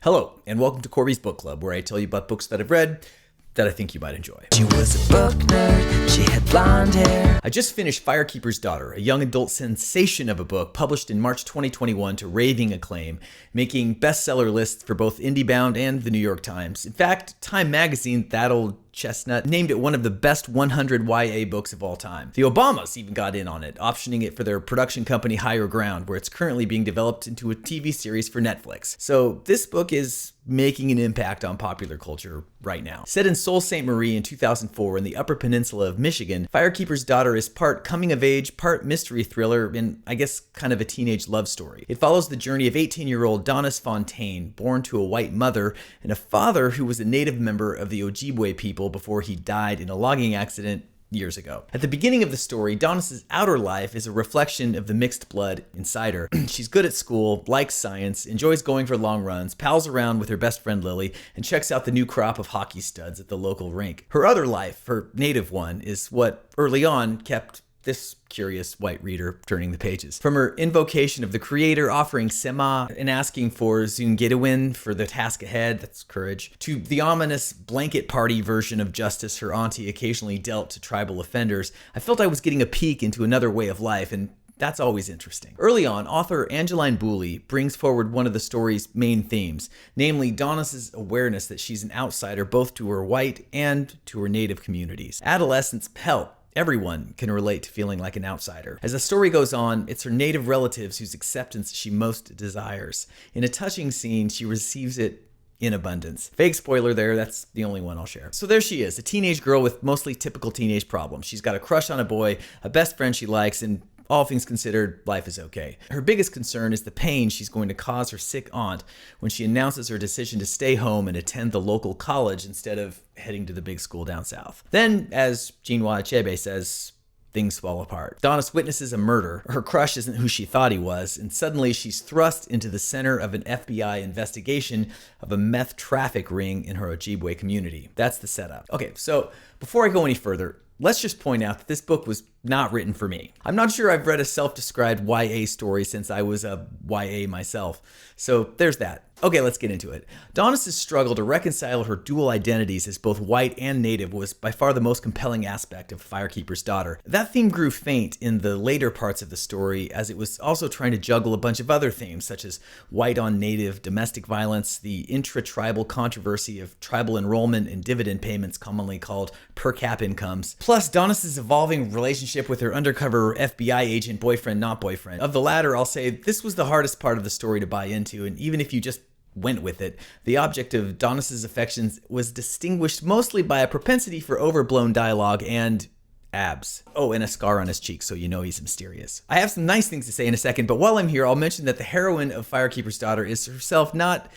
Hello, and welcome to Corby's Book Club, where I tell you about books that I've read that I think you might enjoy. She was a book nerd, she had blonde hair. I just finished Firekeeper's Daughter, a young adult sensation of a book published in March 2021 to raving acclaim, making bestseller lists for both IndieBound and the New York Times. In fact, Time magazine, that old chestnut, named it one of the best 100 YA books of all time. The Obamas even got in on it, optioning it for their production company Higher Ground, where it's currently being developed into a TV series for Netflix. So this book is making an impact on popular culture right now. Set in Sault Ste. Marie in 2004 in the Upper Peninsula of Michigan, Firekeeper's Daughter is part coming of age, part mystery thriller, and I guess kind of a teenage love story. It follows the journey of 18-year-old Donis Fontaine, born to a white mother and a father who was a native member of the Ojibwe people before he died in a logging accident years ago. At the beginning of the story, Donis's outer life is a reflection of the mixed blood inside her. She's good at school, likes science, enjoys going for long runs, pals around with her best friend Lily, and checks out the new crop of hockey studs at the local rink. Her other life, her native one, is what early on kept this curious white reader turning the pages. From her invocation of the creator, offering Sema and asking for Zungidawin for the task ahead, that's courage, to the ominous blanket party version of justice her auntie occasionally dealt to tribal offenders, I felt I was getting a peek into another way of life, and that's always interesting. Early on, author Angeline Boulley brings forward one of the story's main themes, namely Donis's awareness that she's an outsider both to her white and to her native communities. Adolescence help. Everyone can relate to feeling like an outsider. As the story goes on, it's her native relatives whose acceptance she most desires. In a touching scene, she receives it in abundance. Fake spoiler there, that's the only one I'll share. So there she is, a teenage girl with mostly typical teenage problems. She's got a crush on a boy, a best friend she likes, and all things considered, life is okay. Her biggest concern is the pain she's going to cause her sick aunt when she announces her decision to stay home and attend the local college instead of heading to the big school down south. Then, as Chinua Achebe says, things fall apart. Donis witnesses a murder. Her crush isn't who she thought he was, and suddenly she's thrust into the center of an FBI investigation of a meth traffic ring in her Ojibwe community. That's the setup. Okay, so before I go any further, let's just point out that this book was not written for me. I'm not sure I've read a self-described YA story since I was a YA myself. So there's that. Okay, let's get into it. Donis's struggle to reconcile her dual identities as both white and native was by far the most compelling aspect of Firekeeper's Daughter. That theme grew faint in the later parts of the story as it was also trying to juggle a bunch of other themes such as white on native, domestic violence, the intra-tribal controversy of tribal enrollment and dividend payments commonly called per cap incomes, plus Donis's evolving relationship with her undercover FBI agent boyfriend, not boyfriend. Of the latter, I'll say this was the hardest part of the story to buy into, and even if you just went with it, the object of Donis's affections was distinguished mostly by a propensity for overblown dialogue and abs. Oh, and a scar on his cheek, so you know he's mysterious. I have some nice things to say in a second, but while I'm here, I'll mention that the heroine of Firekeeper's Daughter is herself not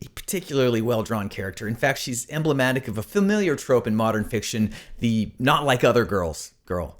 a particularly well-drawn character. In fact, she's emblematic of a familiar trope in modern fiction, the not like other girls girl.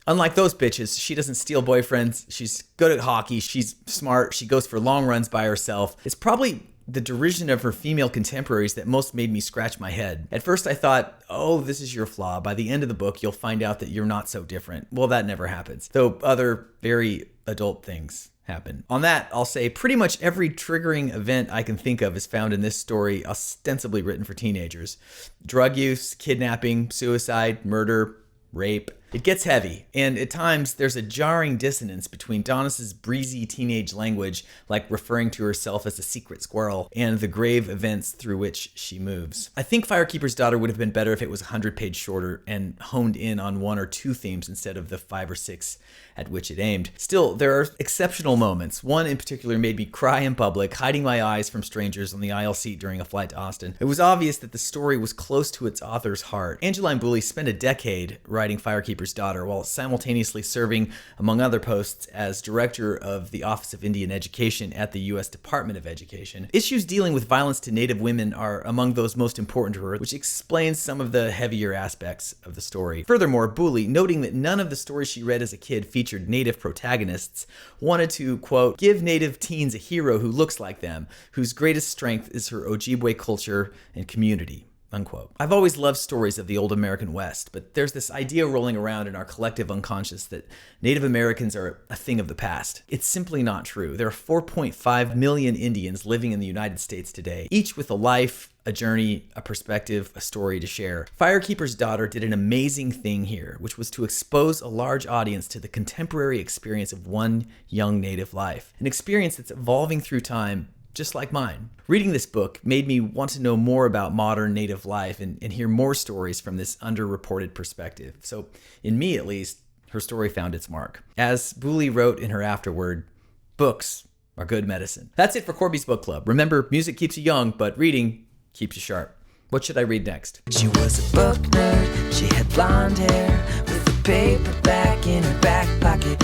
Unlike those bitches, she doesn't steal boyfriends, she's good at hockey, she's smart, she goes for long runs by herself. It's probably the derision of her female contemporaries that most made me scratch my head. At first I thought, oh, this is your flaw. By the end of the book, you'll find out that you're not so different. Well, that never happens, though other very adult things happen. On that, I'll say pretty much every triggering event I can think of is found in this story, ostensibly written for teenagers. Drug use, kidnapping, suicide, murder, rape. It gets heavy, and at times there's a jarring dissonance between Donis's breezy teenage language, like referring to herself as a secret squirrel, and the grave events through which she moves. I think Firekeeper's Daughter would have been better if it was 100 pages shorter and honed in on one or two themes instead of the 5 or 6 at which it aimed. Still, there are exceptional moments. One in particular made me cry in public, hiding my eyes from strangers on the aisle seat during a flight to Austin. It was obvious that the story was close to its author's heart. Angeline Boulley spent a decade writing Firekeeper's Daughter while simultaneously serving, among other posts, as director of the Office of Indian Education at the U.S. Department of Education. Issues dealing with violence to Native women are among those most important to her, which explains some of the heavier aspects of the story. Furthermore, Boulley, noting that none of the stories she read as a kid featured Native protagonists, wanted to, quote, give Native teens a hero who looks like them, whose greatest strength is her Ojibwe culture and community. unquote. I've always loved stories of the old American West, but there's this idea rolling around in our collective unconscious that Native Americans are a thing of the past. It's simply not true. There are 4.5 million Indians living in the United States today, each with a life, a journey, a perspective, a story to share. Firekeeper's Daughter did an amazing thing here, which was to expose a large audience to the contemporary experience of one young Native life, an experience that's evolving through time, just like mine. Reading this book made me want to know more about modern Native life and hear more stories from this underreported perspective. So, in me at least, her story found its mark. As Boulley wrote in her afterword, books are good medicine. That's it for Corby's Book Club. Remember, music keeps you young, but reading keeps you sharp. What should I read next? She was a book nerd. She had blonde hair with a paperback in her back pocket.